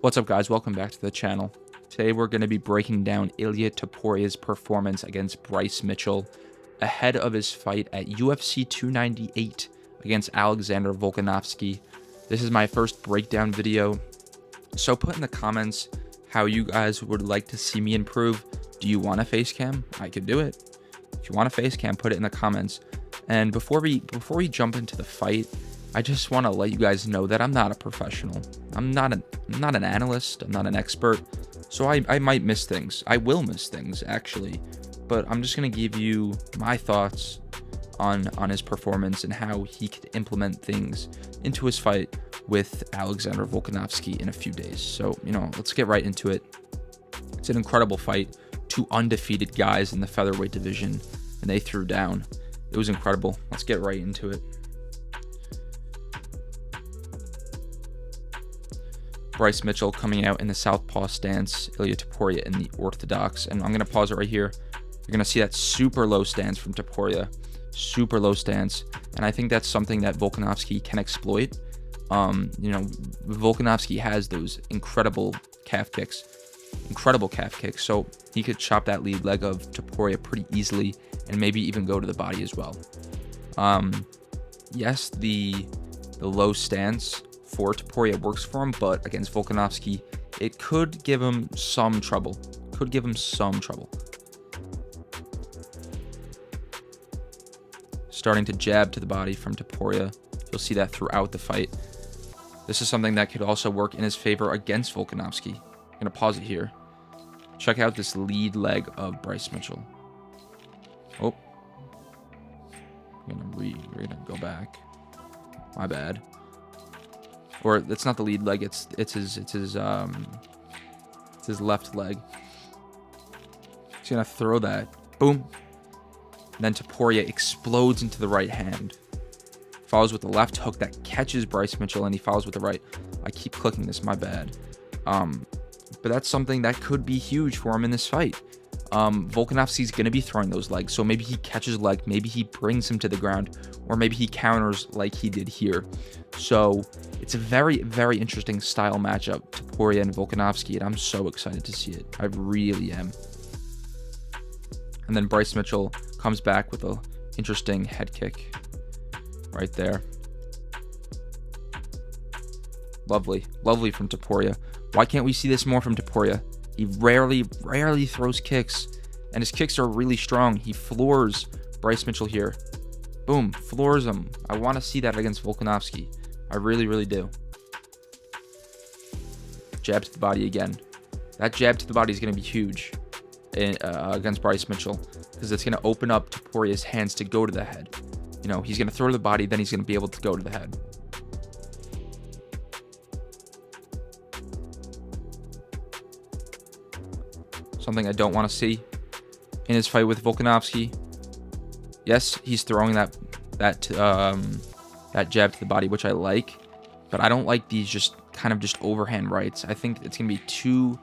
What's up, guys? Welcome back to the channel. Today we're going to be breaking down Ilia Topuria's performance against Bryce Mitchell ahead of his fight at UFC 298 against Alexander Volkanovski. This is my first breakdown video, so put in the comments how you guys would like to see me improve. Do you want a face cam? I could do it. If you want a face cam, put it in the comments. And before we jump into the fight, I just want to let you guys know that I'm not a professional. I'm not an analyst. I'm not an expert. So I might miss things. I will miss things, actually. But I'm just going to give you my thoughts on his performance and how he could implement things into his fight with Alexander Volkanovski in a few days. So, let's get right into it. It's an incredible fight. Two undefeated guys in the featherweight division, and they threw down. It was incredible. Let's get right into it. Bryce Mitchell coming out in the southpaw stance, Ilia Topuria in the orthodox. And I'm going to pause it right here. You're going to see that super low stance from Topuria. Super low stance. And I think that's something that Volkanovski can exploit. Volkanovski has those incredible calf kicks. So he could chop that lead leg of Topuria pretty easily and maybe even go to the body as well. Yes, the low stance for Topuria works for him, but against Volkanovski, it could give him some trouble. Starting to jab to the body from Topuria. You'll see that throughout the fight. This is something that could also work in his favor against Volkanovski. I'm going to pause it here. Check out this lead leg of Bryce Mitchell. Oh. We're going to go back. My bad. Or it's not the lead leg, it's his left leg. He's gonna throw that. Boom. And then Topuria explodes into the right hand. Follows with the left hook that catches Bryce Mitchell, and he follows with the right. I keep clicking this, my bad. But that's something that could be huge for him in this fight. Volkanovski's going to be throwing those legs, so maybe he catches a leg, maybe he brings him to the ground, or maybe he counters like he did here. So it's a very, very interesting style matchup, Topuria and Volkanovski, and I'm so excited to see it. I really am. And then Bryce Mitchell comes back with an interesting head kick right there. Lovely from Topuria. Why can't we see this more from Topuria? He rarely throws kicks, and his kicks are really strong. He floors Bryce Mitchell here. Boom, floors him. I want to see that against Volkanovski. I really, really do. Jab to the body again. That jab to the body is going to be huge against Bryce Mitchell, because it's going to open up Topuria's hands to go to the head. He's going to throw to the body, then he's going to be able to go to the head. Something I don't want to see in his fight with Volkanovski. Yes, he's throwing that jab to the body, which I like, but I don't like these just overhand rights. I think it's gonna be too,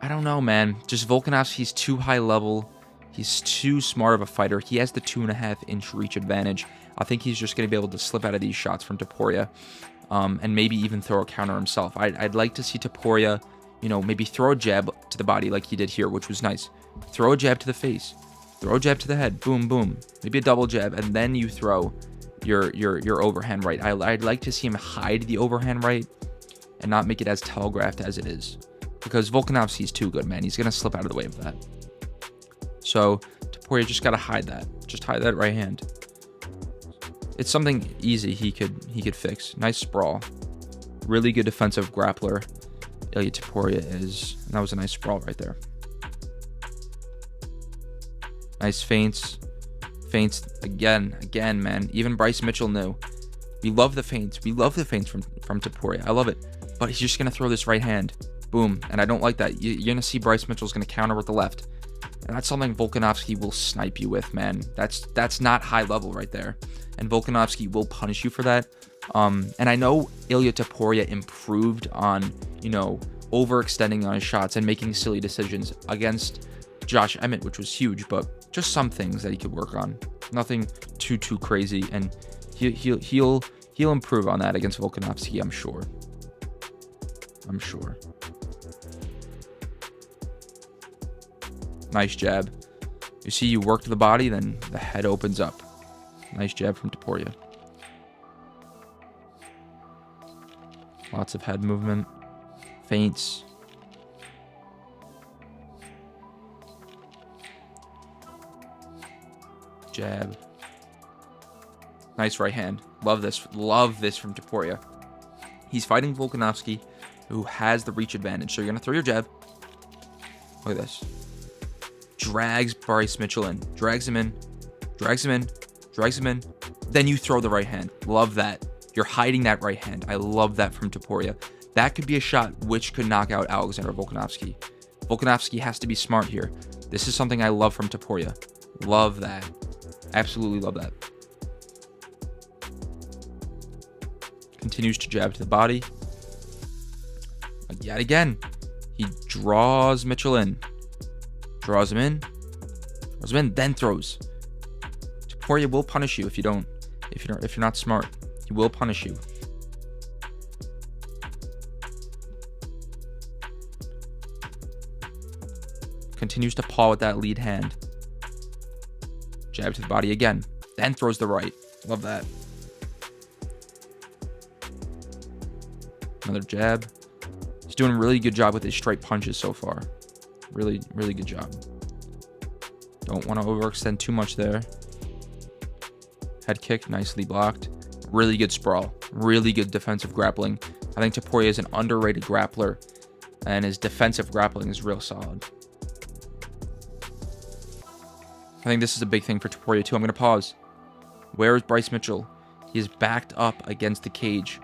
I don't know, man. Just Volkanovski's too high level. He's too smart of a fighter. He has the 2.5-inch reach advantage. I think he's just gonna be able to slip out of these shots from Topuria, and maybe even throw a counter himself. I'd like to see Topuria, maybe throw a jab to the body like he did here, which was nice. Throw a jab to the face. Throw a jab to the head. Boom, boom. Maybe a double jab, and then you throw your overhand right. I'd like to see him hide the overhand right and not make it as telegraphed as it is, because Volkanovski's too good, man. He's going to slip out of the way of that. So Topuria just got to hide that. Just hide that right hand. It's something easy he could fix. Nice sprawl. Really good defensive grappler. Ilia Topuria is, and that was a nice sprawl right there. Nice feints again, man. Even Bryce Mitchell knew. We love the feints. from Topuria. I love it, but he's just gonna throw this right hand, boom. And I don't like that. You're gonna see Bryce Mitchell's gonna counter with the left, and that's something Volkanovski will snipe you with, man. That's not high level right there, and Volkanovski will punish you for that. And I know Ilia Topuria improved on, overextending on his shots and making silly decisions against Josh Emmett, which was huge, but just some things that he could work on. Nothing too crazy, and he'll improve on that against Volkanovski, I'm sure. I'm sure. Nice jab. You see, you work to the body, then the head opens up. Nice jab from Topuria. Lots of head movement. Feints. Jab. Nice right hand. Love this. Love this from Topuria. He's fighting Volkanovski, who has the reach advantage. So you're going to throw your jab. Look at this. Drags Bryce Mitchell in. Drags him in. Drags him in. Drags him in. Then you throw the right hand. Love that. You're hiding that right hand. I love that from Topuria. That could be a shot which could knock out Alexander Volkanovski. Volkanovski has to be smart here. This is something I love from Topuria. Love that. Absolutely love that. Continues to jab to the body. Yet again, he draws Mitchell in. Draws him in. Draws him in, then throws. Topuria will punish you if you don't. If you're not smart, he will punish you. Continues to paw with that lead hand. Jab to the body again. Then throws the right. Love that. Another jab. He's doing a really good job with his straight punches so far. Really, really good job. Don't want to overextend too much there. Head kick, nicely blocked. Really good sprawl. Really good defensive grappling. I think Topuria is an underrated grappler, and his defensive grappling is real solid. I think this is a big thing for Topuria too. I'm going to pause. Where is Bryce Mitchell? He is backed up against the cage.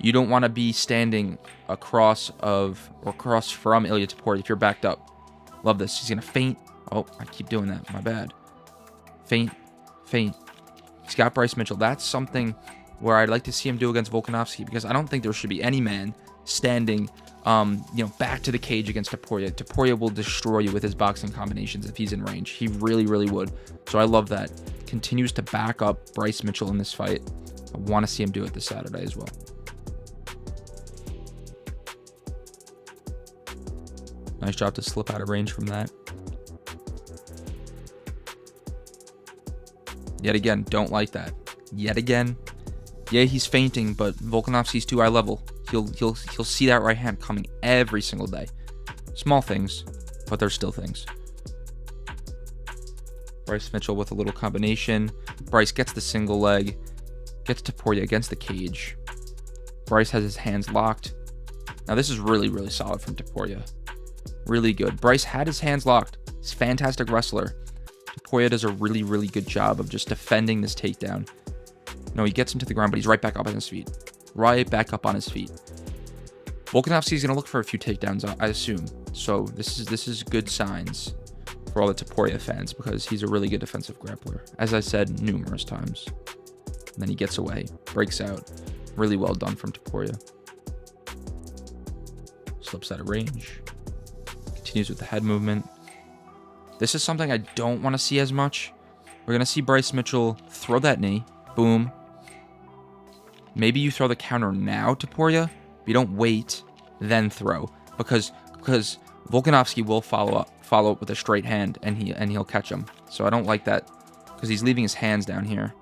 You don't want to be standing across from Ilia Topuria if you're backed up. Love this. He's going to feint. Oh, I keep doing that. My bad. Feint. Feint. He's got Bryce Mitchell. That's something where I'd like to see him do against Volkanovski, because I don't think there should be any man standing back to the cage against Topuria. Topuria will destroy you with his boxing combinations if he's in range. He really, really would. So I love that. Continues to back up Bryce Mitchell in this fight. I want to see him do it this Saturday as well. Nice job to slip out of range from that. Yet again, don't like that. Yet again. Yeah, he's feinting, but Volkanovski's too high level. He'll see that right hand coming every single day. Small things, but they're still things. Bryce Mitchell with a little combination. Bryce gets the single leg. Gets Topuria against the cage. Bryce has his hands locked. Now this is really, really solid from Topuria. Really good. Bryce had his hands locked. He's a fantastic wrestler. Topuria does a really, really good job of just defending this takedown. No, he gets him to the ground, but he's right back up on his feet. Right back up on his feet. Volkanovski's going to look for a few takedowns, I assume. So this is good signs for all the Topuria fans, because he's a really good defensive grappler, as I said numerous times. And then he gets away, breaks out. Really well done from Topuria. Slips out of range. Continues with the head movement. This is something I don't want to see as much. We're going to see Bryce Mitchell throw that knee. Boom. Maybe you throw the counter now, Topuria, but you don't wait, then throw. Because Volkanovski will follow up with a straight hand, and he'll catch him. So I don't like that, because he's leaving his hands down here.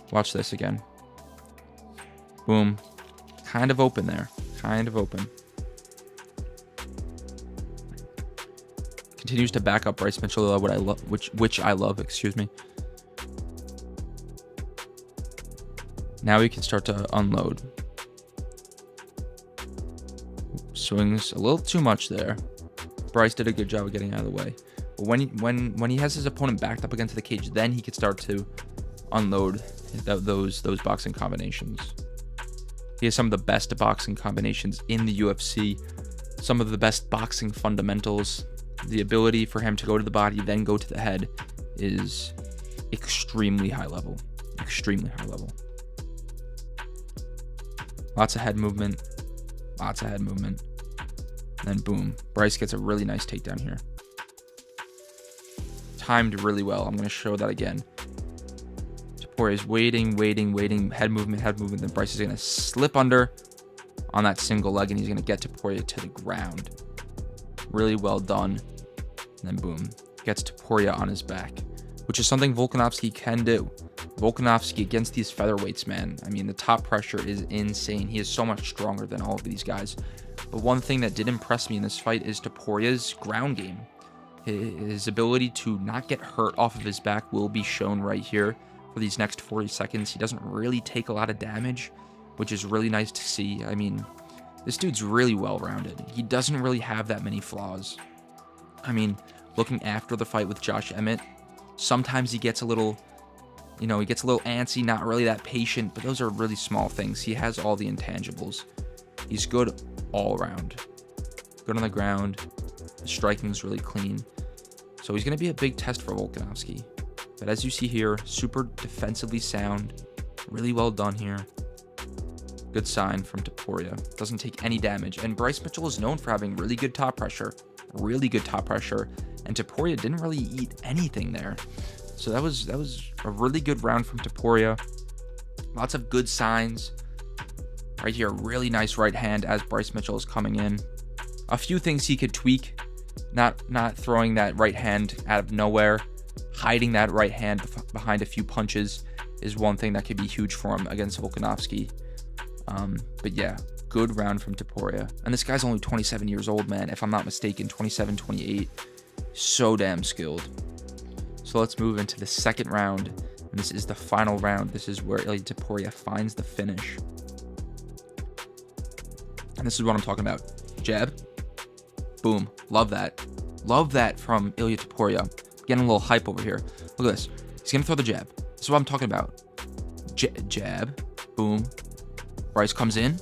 Watch this again. Boom. Kind of open there. Kind of open. Continues to back up Bryce Mitchell, which I love, excuse me. Now we can start to unload. Swings a little too much there. Bryce did a good job of getting out of the way. But when he has his opponent backed up against the cage, then he can start to unload those boxing combinations. He has some of the best boxing combinations in the UFC. Some of the best boxing fundamentals. The ability for him to go to the body, then go to the head, is extremely high level. Extremely high level. Lots of head movement. Lots of head movement. And then boom. Bryce gets a really nice takedown here. Timed really well. I'm going to show that again. Topuria is waiting. Head movement. Then Bryce is going to slip under. on that single leg, and he's going to get Topuria to the ground. Really well done. And then boom, gets Topuria on his back, which is something Volkanovski can do. Volkanovski against these featherweights, man. I mean, the top pressure is insane. He is so much stronger than all of these guys. But one thing that did impress me in this fight is Topuria's ground game. His ability to not get hurt off of his back will be shown right here for these next 40 seconds. He doesn't really take a lot of damage, which is really nice to see. I mean, this dude's really well-rounded. He doesn't really have that many flaws. I mean, looking after the fight with Josh Emmett, sometimes he gets a little, he gets a little antsy, not really that patient, but those are really small things. He has all the intangibles. He's good all around. Good on the ground. The striking's really clean. So he's going to be a big test for Volkanovski. But as you see here, super defensively sound. Really well done here. Good sign from Topuria. Doesn't take any damage. And Bryce Mitchell is known for having really good top pressure. Really good top pressure. And Topuria didn't really eat anything there. So that was a really good round from Topuria. Lots of good signs. Right here, really nice right hand as Bryce Mitchell is coming in. A few things he could tweak. Not throwing that right hand out of nowhere. Hiding that right hand behind a few punches is one thing that could be huge for him against Volkanovski. But yeah, good round from Topuria. And this guy's only 27 years old, man, if I'm not mistaken. 27, 28. So damn skilled. So let's move into the second round. And this is the final round. This is where Ilia Topuria finds the finish. And this is what I'm talking about. Jab. Boom. Love that. Love that from Ilia Topuria. Getting a little hype over here. Look at this. He's going to throw the jab. This is what I'm talking about. Jab. Boom. Bryce comes in.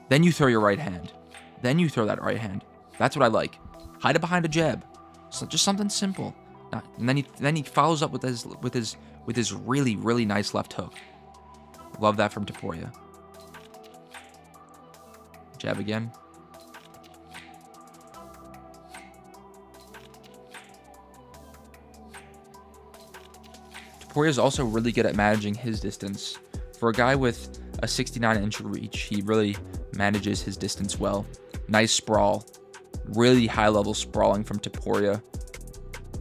Then you throw your right hand. Then you throw that right hand. That's what I like. Hide it behind a jab. So just something simple. And then he follows up with his really, really nice left hook. Love that from Topuria. Jab again. Topuria is also really good at managing his distance. For a guy with a 69-inch reach, he really manages his distance well. Nice sprawl. Really high-level sprawling from Topuria.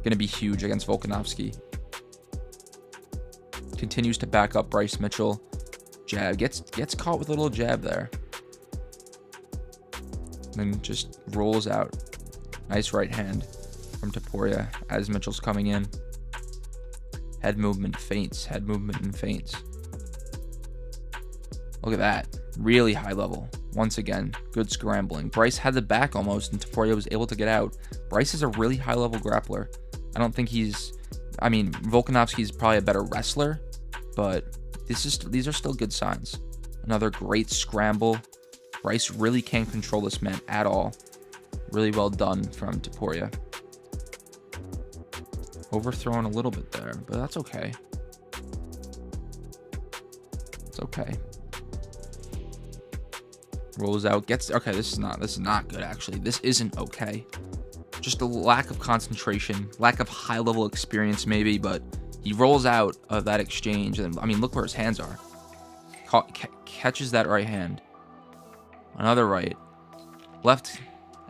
Going to be huge against Volkanovski. Continues to back up Bryce Mitchell. Jab. Gets caught with a little jab there. Then just rolls out. Nice right hand from Topuria as Mitchell's coming in. Head movement feints. Head movement and feints. Look at that. Really high level. Once again, good scrambling. Bryce had the back almost, and Topuria was able to get out. Bryce is a really high level grappler. I don't think Volkanovski is probably a better wrestler, but these are still good signs. Another great scramble. Bryce really can't control this man at all. Really well done from Topuria. Overthrown a little bit there, but that's okay. It's okay. Rolls out, okay, this is not good actually. This isn't okay. Just a lack of concentration, lack of high level experience maybe, but he rolls out of that exchange, and I mean, look where his hands are. Catches that right hand. Another right. Left,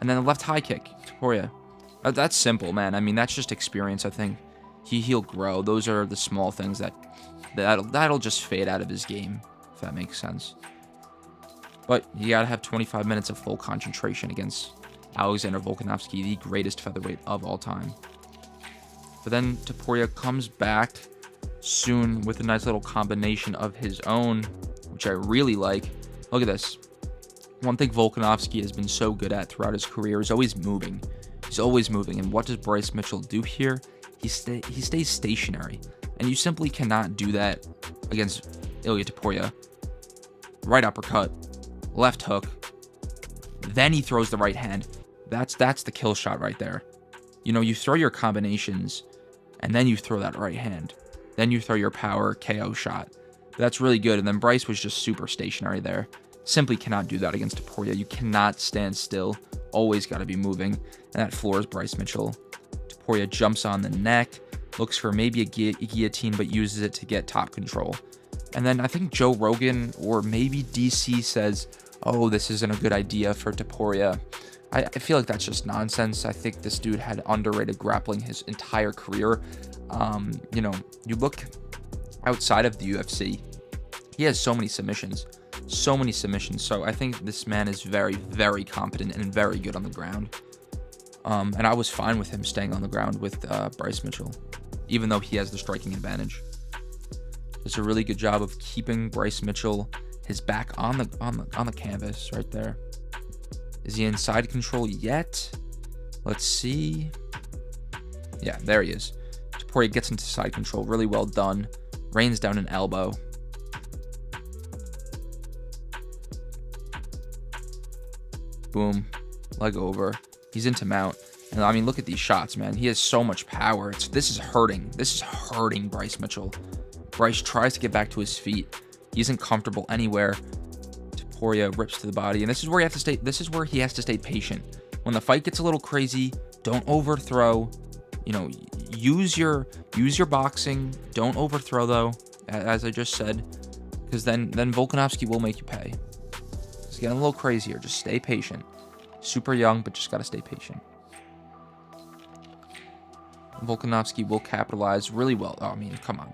and then a left high kick. Topuria. That's simple, man. I mean, that's just experience, I think. He'll grow. Those are the small things that'll just fade out of his game, if that makes sense. But you gotta have 25 minutes of full concentration against Alexander Volkanovski, the greatest featherweight of all time. But then Topuria comes back soon with a nice little combination of his own, which I really like. Look at this. One thing Volkanovski has been so good at throughout his career is always moving. He's always moving. And what does Bryce Mitchell do here? He stays stationary. And you simply cannot do that against Ilia Topuria. Right uppercut. Left hook. Then he throws the right hand. That's the kill shot right there. You throw your combinations, and then you throw that right hand. Then you throw your power KO shot. That's really good. And then Bryce was just super stationary there. Simply cannot do that against Topuria. You cannot stand still. Always got to be moving. And that floors Bryce Mitchell. Topuria jumps on the neck. Looks for maybe a guillotine, but uses it to get top control. And then I think Joe Rogan or maybe DC says Oh, this isn't a good idea for Topuria. I feel like that's just nonsense. I think this dude had underrated grappling his entire career. You know, you look outside of the UFC, he has so many submissions. So I think this man is very, very competent and very good on the ground. And I was fine with him staying on the ground with Bryce Mitchell, even though he has the striking advantage. Does a really good job of keeping Bryce Mitchell his back on the canvas right there. Is he in side control yet? Let's see. Yeah, there he is. Topuria gets into side control. Really well done. Rains down an elbow. Boom. Leg over. He's into mount. And I mean, look at these shots, man. He has so much power. This is hurting. This is hurting Bryce Mitchell. Bryce tries to get back to his feet. He isn't comfortable anywhere. Topuria rips to the body, and this is where he has to stay. This is where he has to stay patient. When the fight gets a little crazy, don't overthrow. You know, use your boxing. Don't overthrow though, as I just said, because then Volkanovski will make you pay. It's getting a little crazier. Just stay patient. Super young, but just gotta stay patient. Volkanovski will capitalize really well. Oh, I mean, come on.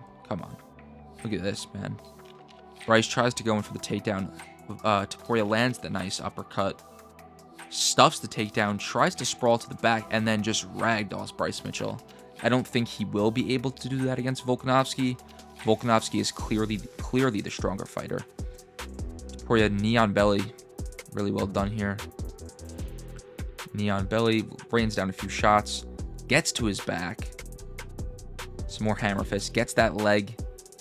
Look at this, man. Bryce tries to go in for the takedown. Topuria lands the nice uppercut. Stuffs the takedown, tries to sprawl to the back, and then just ragdolls Bryce Mitchell. I don't think he will be able to do that against Volkanovski. Volkanovski is clearly the stronger fighter. Topuria knee on belly. Really well done here. Knee on belly. Rains down a few shots. Gets to his back. Some more hammer fist. Gets that leg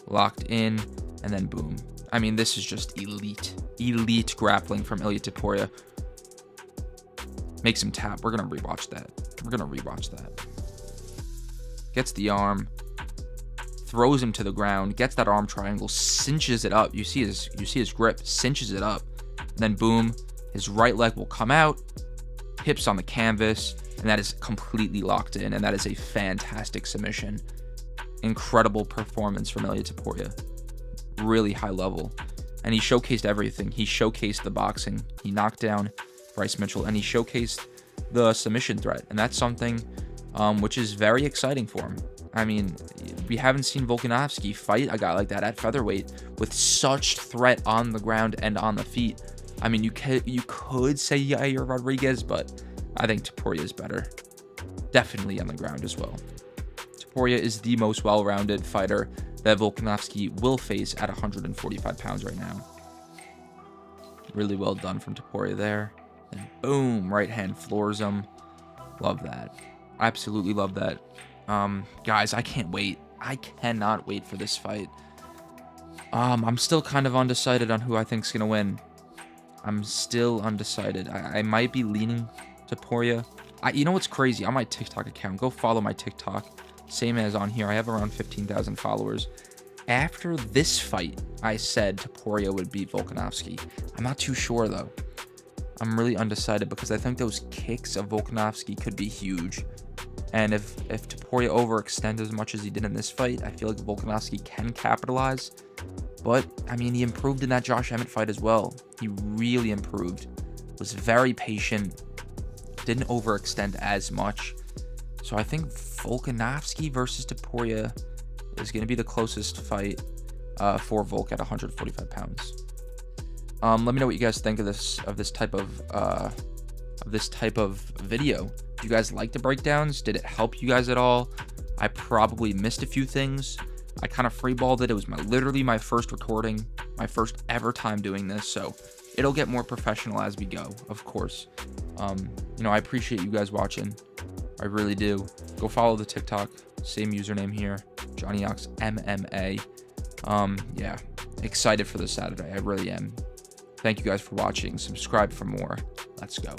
locked in. And then boom. I mean, this is just elite grappling from Ilia Topuria. Makes him tap. We're going to rewatch that. Gets the arm. Throws him to the ground. Gets that arm triangle. Cinches it up. You see his grip. Cinches it up. Then boom. His right leg will come out. Hips on the canvas. And that is completely locked in. And that is a fantastic submission. Incredible performance from Ilia Topuria. Really high level. And he showcased everything. He showcased the boxing. He knocked down Bryce Mitchell. And he showcased the submission threat. And that's something which is very exciting for him. I mean, we haven't seen Volkanovski fight a guy like that at featherweight with such threat on the ground and on the feet. I mean, you could say Yair Rodriguez, but I think Topuria is better. Definitely on the ground as well. Topuria is the most well-rounded fighter that Volkanovski will face at 145 pounds right now. Really well done from Topuria there. And boom, right hand floors him. Love that. Absolutely love that. Guys, I can't wait. I cannot wait for this fight. I'm still kind of undecided on who I think's gonna win. I'm still undecided. I might be leaning Topuria. You know what's crazy? On my TikTok account, go follow my TikTok. Same as on here. I have around 15,000 followers. After this fight, I said Topuria would beat Volkanovski. I'm not too sure, though. I'm really undecided because I think those kicks of Volkanovski could be huge. And if Topuria overextends as much as he did in this fight, I feel like Volkanovski can capitalize. But, I mean, he improved in that Josh Emmett fight as well. He really improved. Was very patient. Didn't overextend as much. So I think Volkanovski versus Topuria is going to be the closest fight for Volk at 145 pounds. Let me know what you guys think of this type of video. Do you guys like the breakdowns? Did it help you guys at all? I probably missed a few things. I kind of freeballed it. It was literally my first recording, my first ever time doing this. So it'll get more professional as we go, of course. I appreciate you guys watching. I really do. Go follow the TikTok. Same username here. Johnny Ox MMA. Yeah. Excited for this Saturday. I really am. Thank you guys for watching. Subscribe for more. Let's go.